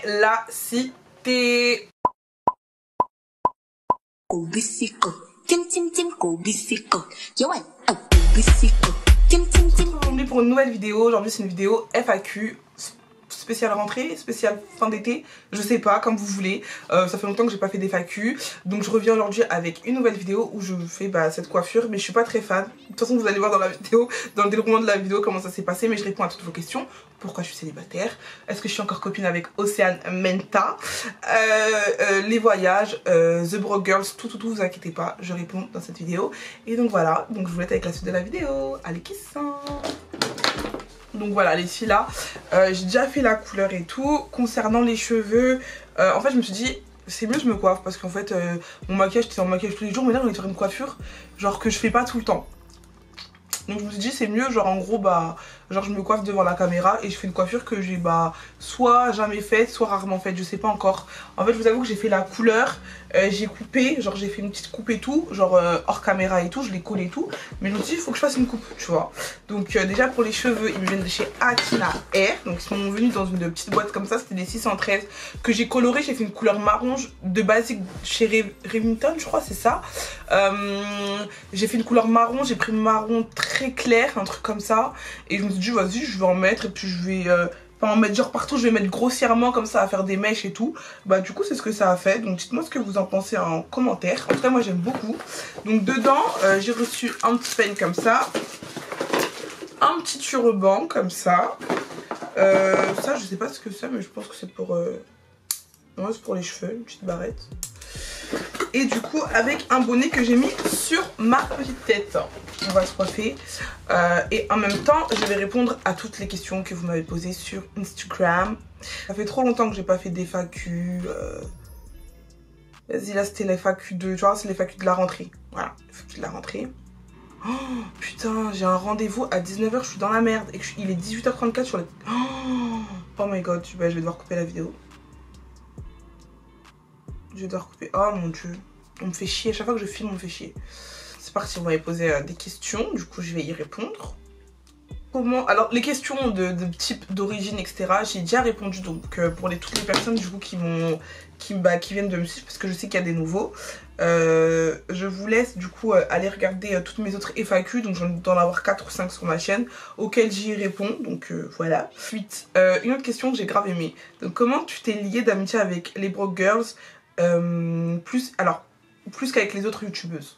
la cité. Aujourd'hui pour une nouvelle vidéo, aujourd'hui c'est une vidéo FAQ spéciale rentrée, spéciale fin d'été, je sais pas, comme vous voulez. Ça fait longtemps que j'ai pas fait des FAQ, donc je reviens aujourd'hui avec une nouvelle vidéo où je fais cette coiffure, mais je suis pas très fan. De toute façon vous allez voir dans la vidéo, dans le déroulement de la vidéo comment ça s'est passé, mais je réponds à toutes vos questions. Pourquoi je suis célibataire, est-ce que je suis encore copine avec Océane Menta, les voyages, The Broke Girls, tout, vous inquiétez pas, je réponds dans cette vidéo. Et donc voilà, donc je vous laisse avec la suite de la vidéo. Allez, kiss. Donc voilà, les filles là, j'ai déjà fait la couleur et tout. Concernant les cheveux, en fait je me suis dit c'est mieux je me coiffe parce qu'en fait mon maquillage, j'étais en maquillage tous les jours, mais là on est sur une coiffure genre que je fais pas tout le temps. Donc je me suis dit c'est mieux, genre en gros genre je me coiffe devant la caméra et je fais une coiffure que j'ai soit jamais faite, soit rarement faite, je sais pas encore. En fait je vous avoue que j'ai fait la couleur, j'ai coupé, genre j'ai fait une petite coupe et tout, genre hors caméra et tout, je l'ai collé et tout. Mais je me suis dit il faut que je fasse une coupe, tu vois. Donc déjà pour les cheveux, ils me viennent de chez Akina Hair, donc ils sont venus dans une petite boîte comme ça, c'était des 613 que j'ai coloré, j'ai fait une couleur marron de basique chez Remington, je crois c'est ça. J'ai fait une couleur marron, j'ai pris marron très clair, un truc comme ça, et je me suis dit vas-y je vais en mettre et puis je vais pas en mettre genre partout, je vais mettre grossièrement comme ça à faire des mèches et tout. Du coup c'est ce que ça a fait, donc dites moi ce que vous en pensez en commentaire. En tout cas moi j'aime beaucoup. Donc dedans j'ai reçu un petit pen comme ça, un petit turban comme ça, ça je sais pas ce que c'est mais je pense que c'est pour ouais, c'est pour les cheveux, une petite barrette. Et du coup avec un bonnet que j'ai mis sur ma petite tête. On va se coiffer et en même temps je vais répondre à toutes les questions que vous m'avez posées sur Instagram. Ça fait trop longtemps que j'ai pas fait des FAQ. Vas-y là c'était les FAQ de... Tu vois c'est les FAQ de la rentrée. Voilà, les FAQ de la rentrée. Oh putain j'ai un rendez-vous à 19 h, je suis dans la merde et il est 18 h 34 sur le... Oh my god, je vais devoir couper la vidéo. Je vais devoir couper. Oh mon dieu. On me fait chier. À chaque fois que je filme, on me fait chier. C'est parti, vous m'avez posé des questions. Du coup, je vais y répondre. Comment... Alors, les questions de type d'origine, etc. J'ai déjà répondu. Donc, pour toutes les personnes du coup qui viennent de me suivre, parce que je sais qu'il y a des nouveaux. Je vous laisse du coup aller regarder toutes mes autres FAQ. Donc, j'en dois en avoir 4 ou 5 sur ma chaîne, auxquelles j'y réponds. Donc, voilà. Ensuite, une autre question que j'ai grave aimée. Donc, comment tu t'es liée d'amitié avec les Broke Girls plus qu'avec les autres youtubeuses?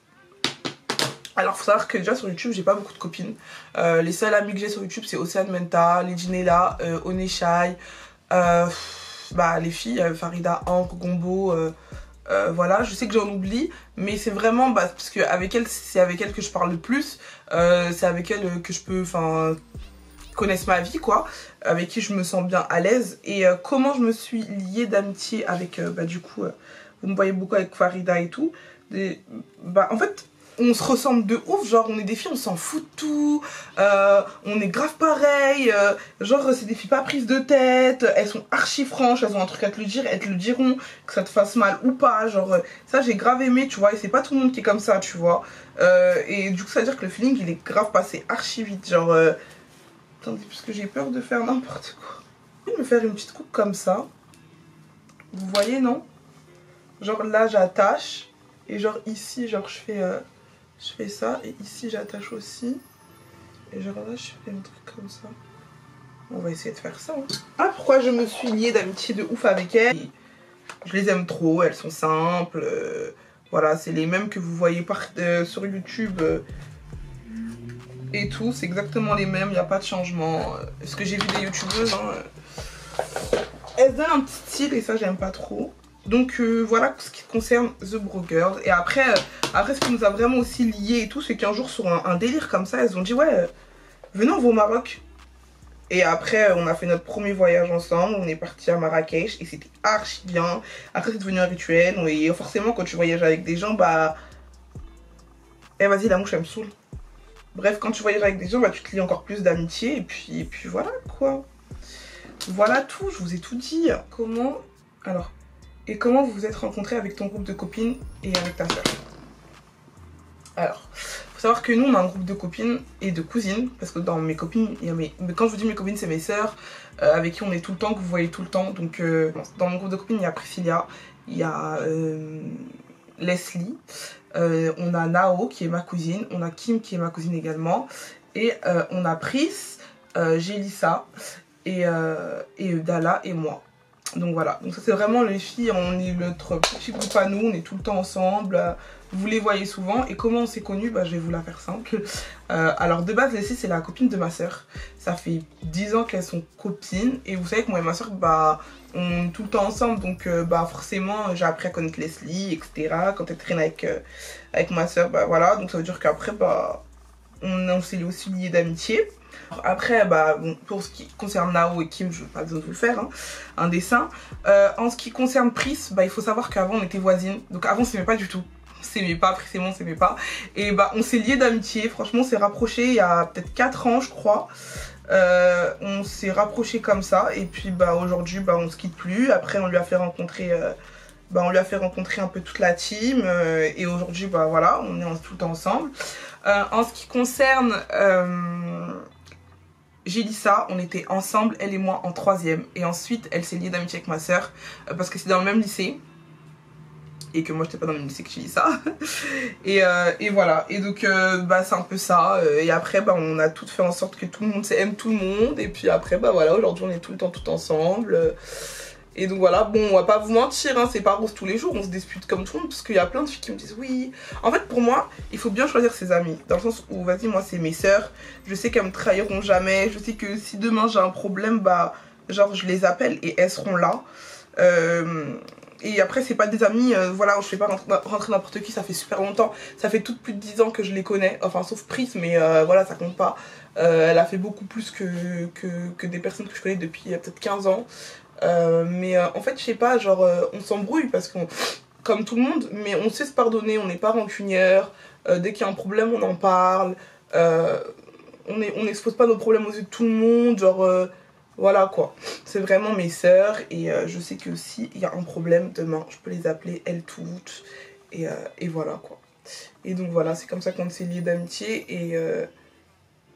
Alors faut savoir que déjà sur YouTube j'ai pas beaucoup de copines. Les seules amies que j'ai sur YouTube c'est Océane Menta, Legionella, Oneshai, les filles, Farida, Ambre, Gombo, voilà, je sais que j'en oublie, mais c'est vraiment parce que c'est avec elle que je parle le plus, c'est avec elle que je peux connaissent ma vie quoi, avec qui je me sens bien à l'aise. Et comment je me suis liée d'amitié avec du coup vous me voyez beaucoup avec Farida et tout, en fait on se ressemble de ouf, genre on est des filles, on s'en fout de tout, on est grave pareil, genre c'est des filles pas prises de tête, elles sont archi franches, elles ont un truc à te le dire, elles te le diront, que ça te fasse mal ou pas, genre ça j'ai grave aimé tu vois, et c'est pas tout le monde qui est comme ça tu vois, et du coup ça veut dire que le feeling il est grave passé archi vite, genre attendez parce que j'ai peur de faire n'importe quoi. Je vais me faire une petite coupe comme ça, vous voyez non, genre là j'attache, et genre ici genre je fais ça, et ici j'attache aussi, et genre là je fais un truc comme ça. On va essayer de faire ça. Pourquoi je me suis liée d'amitié de ouf avec elles? Je les aime trop, elles sont simples, voilà, c'est les mêmes que vous voyez sur YouTube et tout, c'est exactement les mêmes, il n'y a pas de changement. Parce que j'ai vu des youtubeuses, elles donnent un petit style et ça j'aime pas trop. Donc voilà ce qui concerne The Broke Girls. Et après ce qui nous a vraiment aussi liés et tout, c'est qu'un jour sur un délire comme ça, elles ont dit ouais, venez on va au Maroc. Et après on a fait notre premier voyage ensemble, on est parti à Marrakech et c'était archi bien. Après c'est devenu un rituel, et forcément quand tu voyages avec des gens, vas-y la mouche elle me saoule. Bref, quand tu voyages avec des gens, tu te lies encore plus d'amitié et puis voilà quoi. Voilà tout, je vous ai tout dit. Comment vous vous êtes rencontrés avec ton groupe de copines et avec ta soeur? Alors, faut savoir que nous on a un groupe de copines et de cousines, parce que dans mes copines, quand je vous dis mes copines c'est mes soeurs, avec qui on est tout le temps, que vous voyez tout le temps. Donc dans mon groupe de copines, il y a Priscilla, il y a Leslie, on a Nao qui est ma cousine, on a Kim qui est ma cousine également, et on a Pris, Jélissa et Dala et moi. Donc voilà, donc ça c'est vraiment les filles, on est notre petit groupe à nous, on est tout le temps ensemble, vous les voyez souvent. Et comment on s'est connus, bah, je vais vous la faire simple. Alors de base, Leslie c'est la copine de ma soeur, ça fait 10 ans qu'elles sont copines, et vous savez que moi et ma soeur, bah, on est tout le temps ensemble, donc bah, forcément j'ai appris à connaître Leslie, etc. Quand elle traîne avec ma soeur, bah voilà, donc ça veut dire qu'après, bah, on s'est aussi liés d'amitié. Après, bah, bon, pour ce qui concerne Nao et Kim, je n'ai pas besoin de vous le faire, hein, un dessin. En ce qui concerne Pris, bah, il faut savoir qu'avant on était voisines, donc avant on s'aimait pas du tout. On s'aimait pas, Pris et moi on s'aimait pas. Et bah on s'est liés d'amitié, franchement on s'est rapprochés il y a peut-être 4 ans je crois. On s'est rapprochés comme ça, et puis bah aujourd'hui bah, on se quitte plus. Après on lui a fait rencontrer... un peu toute la team, et aujourd'hui bah voilà, on est tout le temps ensemble. En ce qui concerne Jélissa, on était ensemble, elle et moi, en 3e. Et ensuite, elle s'est liée d'amitié avec ma soeur, parce que c'est dans le même lycée. Et que moi, j'étais pas dans le même lycée que Jélissa. et voilà. Et donc, bah, c'est un peu ça. Et après, bah, on a tout fait en sorte que tout le monde aime tout le monde. Et puis après, bah voilà, aujourd'hui, on est tout le temps tout ensemble. Et donc voilà, bon, on va pas vous mentir, hein, c'est pas rose tous les jours, on se dispute comme tout le monde, parce qu'il y a plein de filles qui me disent oui. En fait, pour moi, il faut bien choisir ses amis, dans le sens où, vas-y, moi, c'est mes sœurs, je sais qu'elles me trahiront jamais, je sais que si demain j'ai un problème, bah, genre, je les appelle et elles seront là. Et après, c'est pas des amis, voilà, je fais pas rentrer n'importe qui, ça fait super longtemps, ça fait tout plus de 10 ans que je les connais, enfin, sauf Pris, mais voilà, ça compte pas. Elle a fait beaucoup plus que des personnes que je connais depuis peut-être 15 ans. Mais en fait je sais pas, genre on s'embrouille parce qu'on, comme tout le monde, mais on sait se pardonner, on n'est pas rancunière, dès qu'il y a un problème on en parle, on n'expose pas nos problèmes aux yeux de tout le monde, genre voilà quoi. C'est vraiment mes sœurs, et je sais que si il y a un problème demain, je peux les appeler elles toutes, et voilà quoi. Et donc voilà, c'est comme ça qu'on s'est liés d'amitié,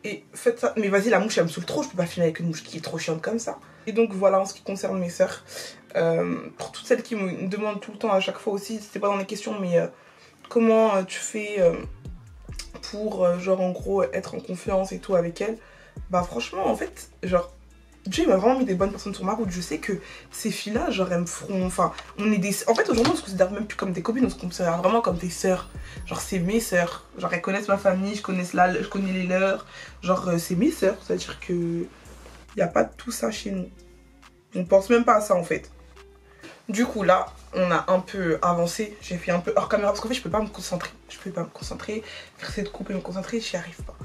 et faites ça. Mais vas-y, la mouche elle me saoule trop, je peux pas filmer avec une mouche qui est trop chiante comme ça. Et donc voilà, en ce qui concerne mes sœurs, pour toutes celles qui me demandent tout le temps à chaque fois aussi, c'était pas dans les questions, mais comment tu fais pour genre en gros être en confiance et tout avec elles, bah franchement en fait, genre Dieu m'a vraiment mis des bonnes personnes sur ma route. Je sais que ces filles-là, genre, elles me feront... Enfin, on est des... En fait, aujourd'hui, on se considère même plus comme des copines, on se considère vraiment comme des sœurs. Genre, c'est mes sœurs. Genre, elles connaissent ma famille, je connais les leurs. Genre, c'est mes sœurs. C'est-à-dire que... Il n'y a pas de tout ça chez nous. On pense même pas à ça, en fait. Du coup, là, on a un peu avancé. J'ai fait un peu hors caméra parce qu'en fait, je peux pas me concentrer. Faire cette coupe et me concentrer, j'y arrive pas.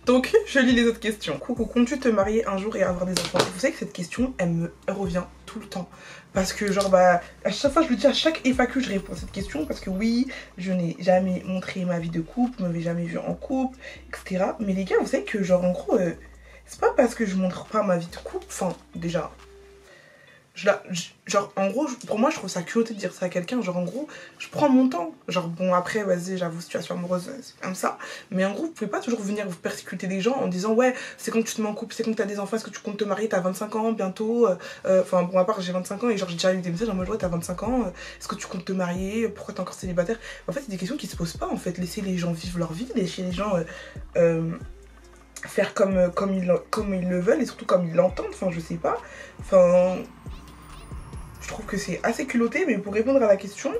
Donc, je lis les autres questions. Coucou, comptes-tu te marier un jour et avoir des enfants? Vous savez que cette question, elle revient tout le temps. Parce que, genre, bah, à chaque fois, je le dis à chaque FAQ, je réponds à cette question. Parce que oui, je n'ai jamais montré ma vie de couple, je m'avais jamais vue en couple, etc. Mais les gars, vous savez que, genre, en gros, c'est pas parce que je montre pas ma vie de couple. Enfin, déjà... genre en gros pour moi je trouve ça culotté de dire ça à quelqu'un, genre en gros je prends mon temps, genre bon après vas-y j'avoue situation amoureuse c'est comme ça, mais en gros vous pouvez pas toujours venir vous persécuter des gens en disant ouais c'est quand tu te mets en couple, c'est quand t'as des enfants, est-ce que tu comptes te marier, t'as 25 ans bientôt, enfin bon à part j'ai 25 ans et genre j'ai déjà eu des messages en mode ouais t'as 25 ans, est-ce que tu comptes te marier, pourquoi t'es encore célibataire, en fait c'est des questions qui se posent pas en fait, laissez les gens vivre leur vie, laissez les gens faire comme ils le veulent et surtout comme ils l'entendent, enfin je sais pas, enfin je trouve que c'est assez culotté. Mais pour répondre à la question,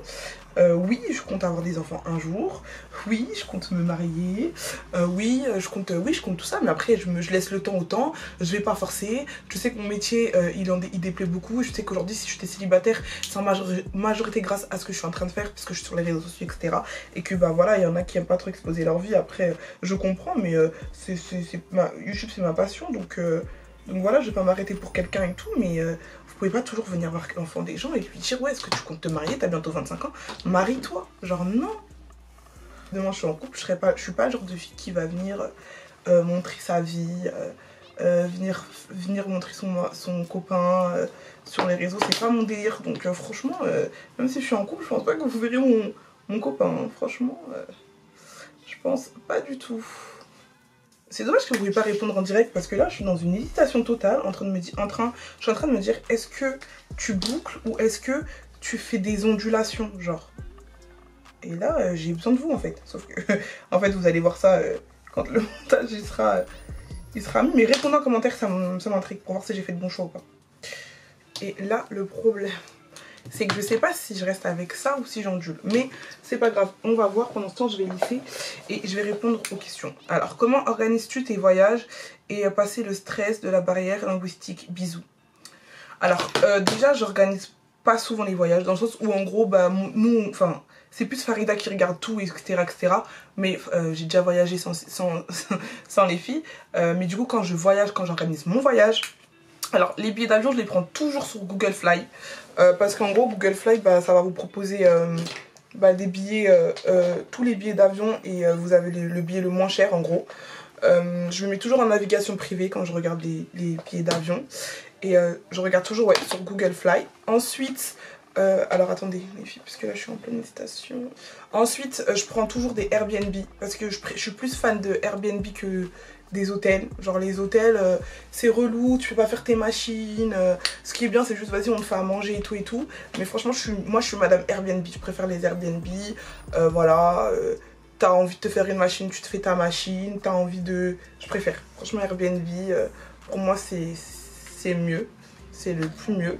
oui, je compte avoir des enfants un jour. Oui, je compte me marier. Oui, je compte tout ça. Mais après, je laisse le temps au temps. Je vais pas forcer. Je sais que mon métier, il déplaît beaucoup. Je sais qu'aujourd'hui, si j'étais célibataire, c'est en majorité grâce à ce que je suis en train de faire, parce que je suis sur les réseaux sociaux, etc. Et que bah voilà, il y en a qui aiment pas trop exposer leur vie. Après, je comprends, mais YouTube, c'est ma passion. Donc voilà, je vais pas m'arrêter pour quelqu'un et tout, mais vous pouvez pas toujours venir voir l'enfant des gens et lui dire ouais, est-ce que tu comptes te marier, t'as bientôt 25 ans, marie-toi. Genre non. Demain je suis en couple, je suis pas le genre de fille qui va venir montrer sa vie, venir montrer son copain sur les réseaux, c'est pas mon délire. Donc franchement, même si je suis en couple, je pense pas que vous verrez mon copain, hein. Franchement, je pense pas du tout. C'est dommage que vous ne pouvez pas répondre en direct parce que là, je suis dans une hésitation totale je suis en train de me dire, est-ce que tu boucles ou est-ce que tu fais des ondulations, genre. Et là, j'ai besoin de vous, en fait. Sauf que, en fait, vous allez voir ça quand le montage, il sera mis. Mais répondez en commentaire, ça m'intrigue pour voir si j'ai fait de bons choix ou pas. Et là, le problème, c'est que je sais pas si je reste avec ça ou si j'ondule. Mais c'est pas grave, on va voir. Pendant ce temps, je vais lisser et je vais répondre aux questions. Alors, comment organises-tu tes voyages et passer le stress de la barrière linguistique? Bisous. Alors, déjà, j'organise pas souvent les voyages, dans le sens où, en gros, bah, nous, enfin, c'est plus Farida qui regarde tout, etc., etc. Mais j'ai déjà voyagé sans les filles. Mais du coup, quand je voyage, quand j'organise mon voyage, alors, les billets d'avion, je les prends toujours sur Google Fly. Parce qu'en gros, Google Fly, bah, ça va vous proposer des billets, tous les billets d'avion et vous avez le billet le moins cher, en gros. Je me mets toujours en navigation privée quand je regarde les billets d'avion. Et je regarde toujours sur Google Fly. Ensuite, alors attendez les filles, parce que là je suis en pleine hésitation. Ensuite, je prends toujours des Airbnb. Parce que je suis plus fan de Airbnb que des hôtels. Genre les hôtels, c'est relou, tu peux pas faire tes machines. Ce qui est bien, c'est juste vas-y, on te fait à manger et tout et tout. Mais franchement, moi je suis madame Airbnb. Je préfère les Airbnb. Voilà. T'as envie de te faire une machine, tu te fais ta machine. T'as envie de... Je préfère. Franchement, Airbnb, pour moi, c'est mieux. C'est le plus mieux.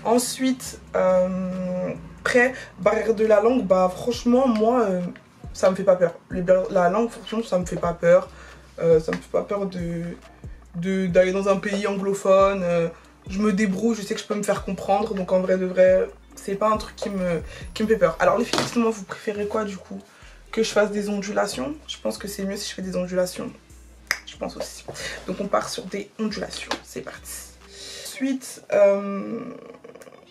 Ensuite, après, barrière de la langue, bah franchement, moi, ça me fait pas peur. La langue, franchement, ça me fait pas peur. Ça me fait pas peur d'aller dans un pays anglophone. Je me débrouille, je sais que je peux me faire comprendre. Donc en vrai de vrai, c'est pas un truc qui me fait peur. Alors les filles, justement, vous préférez quoi du coup? Que je fasse des ondulations? Je pense que c'est mieux si je fais des ondulations. Je pense aussi. Donc on part sur des ondulations. C'est parti.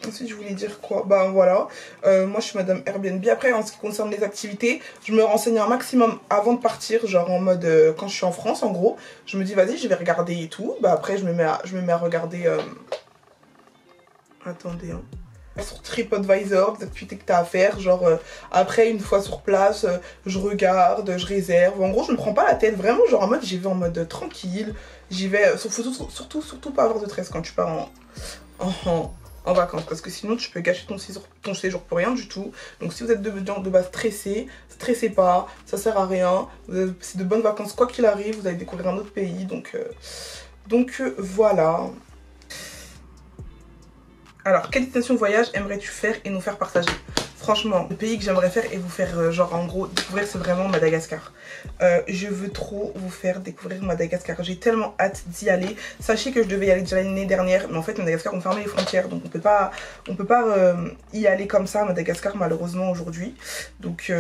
Ensuite, je voulais dire quoi? Ben voilà, moi je suis madame Airbnb. Après, en ce qui concerne les activités, je me renseigne un maximum avant de partir, genre en mode quand je suis en France, en gros. Je me dis, vas-y, je vais regarder et tout. Bah après, je me mets à regarder. Attendez, hein. Sur TripAdvisor, des activités que tu as à faire. Genre, après, une fois sur place, je regarde, je réserve. En gros, je me prends pas la tête. Vraiment, genre en mode, j'y vais en mode tranquille. J'y vais. Surtout pas avoir de stress quand tu pars en vacances. Parce que sinon, tu peux gâcher ton séjour pour rien du tout. Donc, si vous êtes de base stressé, stressez pas. Ça sert à rien. C'est de bonnes vacances, quoi qu'il arrive. Vous allez découvrir un autre pays. Donc voilà. Alors, quelle destination voyage aimerais-tu faire et nous faire partager? Franchement, le pays que j'aimerais faire et vous faire, genre en gros, découvrir, c'est vraiment Madagascar. Je veux trop vous faire découvrir Madagascar. J'ai tellement hâte d'y aller. Sachez que je devais y aller déjà l'année dernière, mais en fait, Madagascar, on fermé les frontières. Donc, on peut pas y aller comme ça à Madagascar, malheureusement, aujourd'hui. Donc,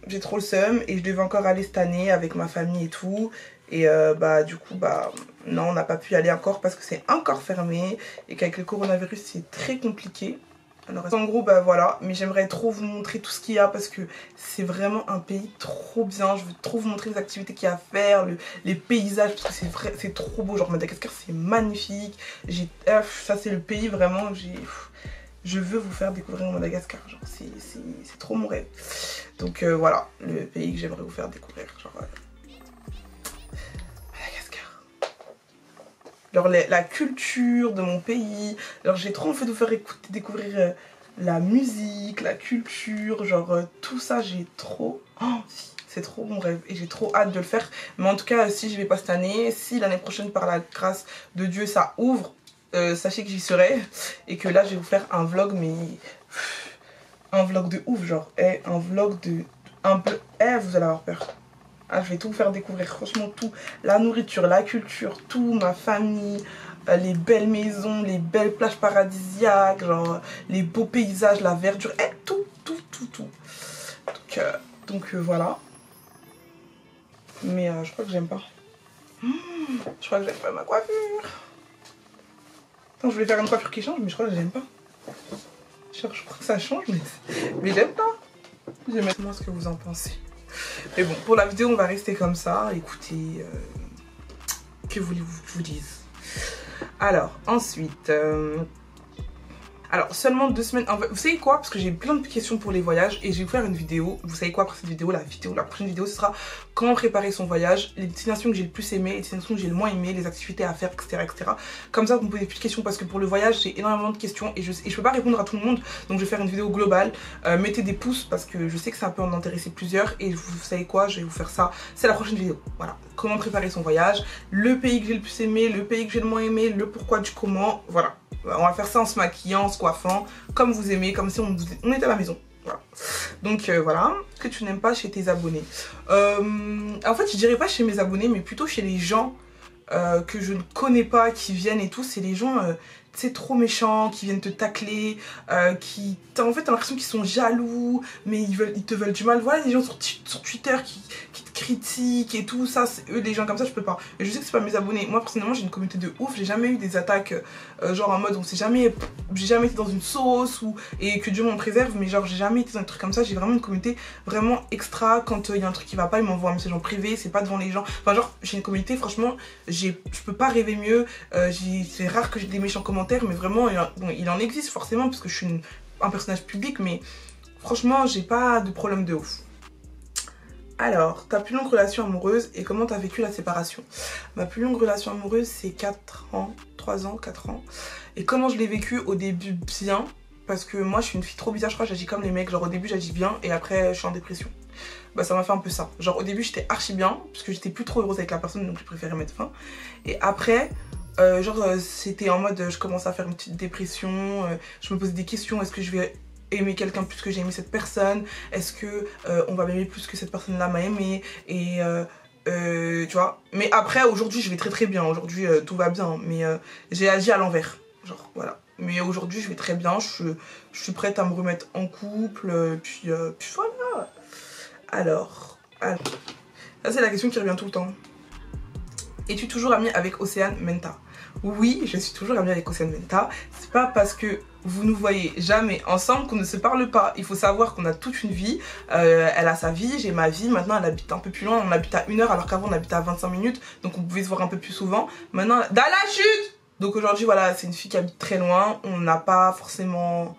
j'ai trop le seum et je devais encore aller cette année avec ma famille et tout. Et du coup, non, on n'a pas pu y aller encore parce que c'est encore fermé et qu'avec le coronavirus, c'est très compliqué. Alors, en gros, voilà, mais j'aimerais trop vous montrer tout ce qu'il y a parce que c'est vraiment un pays trop bien. Je veux trop vous montrer les activités qu'il y a à faire, les paysages, parce que c'est trop beau. Genre, Madagascar, c'est magnifique. Ça, c'est le pays vraiment, je veux vous faire découvrir Madagascar. Genre, c'est trop mon rêve. Donc, voilà, le pays que j'aimerais vous faire découvrir. Genre, genre la culture de mon pays. Alors j'ai trop envie de vous faire découvrir la musique, la culture, genre tout ça, j'ai trop... Oh, c'est trop mon rêve et j'ai trop hâte de le faire. Mais en tout cas, si je vais pas cette année, si l'année prochaine par la grâce de Dieu ça ouvre, sachez que j'y serai. Et que là je vais vous faire un vlog, mais... un vlog de ouf, genre. Un vlog de... un peu... vous allez avoir peur. Ah, je vais tout vous faire découvrir, franchement tout, la nourriture, la culture, tout, ma famille, les belles maisons, les belles plages paradisiaques, genre les beaux paysages, la verdure, tout. Donc voilà. Mais je crois que j'aime pas. Je crois que j'aime pas ma coiffure. Attends, je voulais faire une coiffure qui change, mais je crois que j'aime pas. Je crois que ça change, mais j'aime pas. Dites-moi ce que vous en pensez. Mais bon, pour la vidéo, on va rester comme ça. Écoutez, que voulez-vous que je vous dise? Alors, ensuite, Alors seulement 2 semaines, en fait, vous savez quoi, parce que j'ai plein de questions pour les voyages et je vais vous faire une vidéo. Vous savez quoi, après cette vidéo, la prochaine vidéo, ce sera comment préparer son voyage, les destinations que j'ai le plus aimé, les destinations que j'ai le moins aimé, les activités à faire, etc., etc. Comme ça vous me posez plus de questions, parce que pour le voyage j'ai énormément de questions et je peux pas répondre à tout le monde, donc je vais faire une vidéo globale. Mettez des pouces parce que je sais que ça peut en intéresser plusieurs et vous savez quoi, je vais vous faire ça, c'est la prochaine vidéo. Voilà, comment préparer son voyage, le pays que j'ai le plus aimé, le pays que j'ai le moins aimé, le pourquoi du comment, voilà. On va faire ça en se maquillant, en se coiffant, comme vous aimez, comme si on était à la maison. Voilà. Donc voilà, ce que tu n'aimes pas chez tes abonnés. En fait, je dirais pas chez mes abonnés, mais plutôt chez les gens que je ne connais pas, qui viennent et tout. C'est les gens, tu sais, trop méchants, qui viennent te tacler, qui... En fait, t'as l'impression qu'ils sont jaloux, mais ils te veulent du mal. Voilà, les gens sur Twitter qui te critiquent et tout. Ça, c'est eux, les gens comme ça, je peux pas. Et je sais que c'est pas mes abonnés. Moi, personnellement, j'ai une communauté de ouf. J'ai jamais eu des attaques, genre en mode, j'ai jamais été dans une sauce, et que Dieu m'en préserve, mais genre, j'ai jamais été dans un truc comme ça. J'ai vraiment une communauté vraiment extra. Quand il y a un truc qui va pas, ils m'envoient un message en privé, c'est pas devant les gens. Enfin, genre, j'ai une communauté, franchement, je peux pas rêver mieux. C'est rare que j'ai des méchants commentaires, mais vraiment, bon, il en existe forcément, parce que je suis un personnage public, mais franchement, j'ai pas de problème de ouf. Alors, ta plus longue relation amoureuse et comment t'as vécu la séparation? Ma plus longue relation amoureuse, c'est 4 ans, 3 ans, 4 ans. Et comment je l'ai vécu au début? Bien, parce que moi, je suis une fille trop bizarre, je crois, j'agis comme les mecs. Genre, au début, j'agis bien et après, je suis en dépression. Bah, ça m'a fait un peu ça. Genre, au début, j'étais archi bien, parce que j'étais plus trop heureuse avec la personne, donc j'ai préféré mettre fin. Et après... c'était en mode je commençais à faire une petite dépression, je me posais des questions, est-ce que je vais aimer quelqu'un plus que j'ai aimé cette personne, est-ce que on va m'aimer plus que cette personne là m'a aimé, et tu vois. Mais après aujourd'hui je vais très très bien, aujourd'hui tout va bien, mais j'ai agi à l'envers, genre voilà. Mais aujourd'hui je vais très bien, je suis prête à me remettre en couple, puis voilà. Alors, ça c'est la question qui revient tout le temps. Es-tu toujours amie avec Océane Menta? Oui, je suis toujours amie avec Océane Menta. C'est pas parce que vous nous voyez jamais ensemble qu'on ne se parle pas. Il faut savoir qu'on a toute une vie. Elle a sa vie, j'ai ma vie. Maintenant, elle habite un peu plus loin. On habite à 1 heure alors qu'avant, on habitait à 25 minutes. Donc, on pouvait se voir un peu plus souvent. Maintenant, dans la chute! Donc, aujourd'hui, voilà, c'est une fille qui habite très loin. On n'a pas forcément...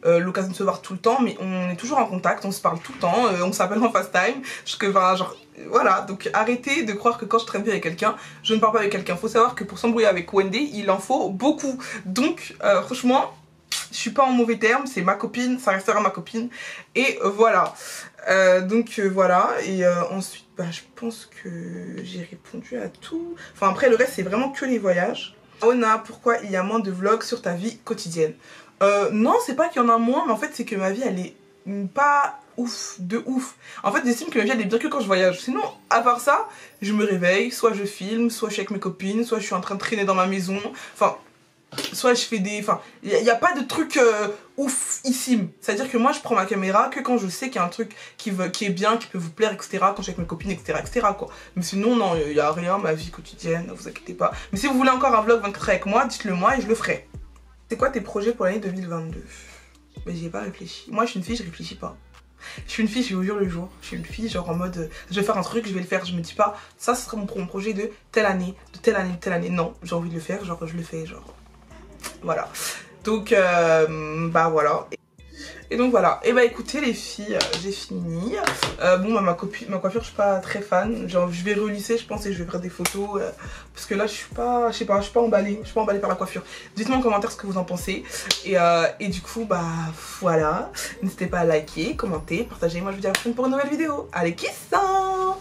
l'occasion de se voir tout le temps, mais on est toujours en contact, on se parle tout le temps, on s'appelle en FaceTime, genre, voilà, donc arrêtez de croire que quand je traîne bien avec quelqu'un, je ne parle pas avec quelqu'un. Faut savoir que pour s'embrouiller avec Wendy, il en faut beaucoup, donc franchement, je suis pas en mauvais termes, c'est ma copine, ça restera ma copine, et voilà, voilà, et ensuite, bah, je pense que j'ai répondu à tout, enfin après le reste c'est vraiment que les voyages. Ona, pourquoi il y a moins de vlogs sur ta vie quotidienne? Non, c'est pas qu'il y en a moins, mais en fait c'est que ma vie elle est pas ouf, de ouf. En fait j'estime que ma vie elle est bien que quand je voyage. Sinon, à part ça, je me réveille, soit je filme, soit je suis avec mes copines, soit je suis en train de traîner dans ma maison. Enfin, soit je fais des... Enfin, il n'y a pas de truc oufissime. C'est-à-dire que moi je prends ma caméra que quand je sais qu'il y a un truc qui est bien, qui peut vous plaire, etc. Quand je suis avec mes copines, etc. quoi. Mais sinon, non, il n'y a rien, ma vie quotidienne, ne vous inquiétez pas. Mais si vous voulez encore un vlog 24 avec moi, dites-le moi et je le ferai. C'est quoi tes projets pour l'année 2022? Mais j'y ai pas réfléchi. Moi je suis une fille, je réfléchis pas. Je suis une fille, je vais au jour le jour. Je suis une fille genre en mode je vais faire un truc, je vais le faire. Je me dis pas ça ce sera mon projet de telle année, de telle année, de telle année. Non, j'ai envie de le faire, genre je le fais, genre voilà. Donc bah voilà. Et donc voilà, et bah écoutez les filles, j'ai fini. Bon bah ma coiffure je suis pas très fan. Genre je vais relisser je pense et je vais faire des photos. Parce que là je suis pas, je sais pas, je suis pas emballée par la coiffure. Dites-moi en commentaire ce que vous en pensez. Et du coup bah voilà. N'hésitez pas à liker, commenter, partager. Moi je vous dis à la prochaine pour une nouvelle vidéo. Allez kiss hein.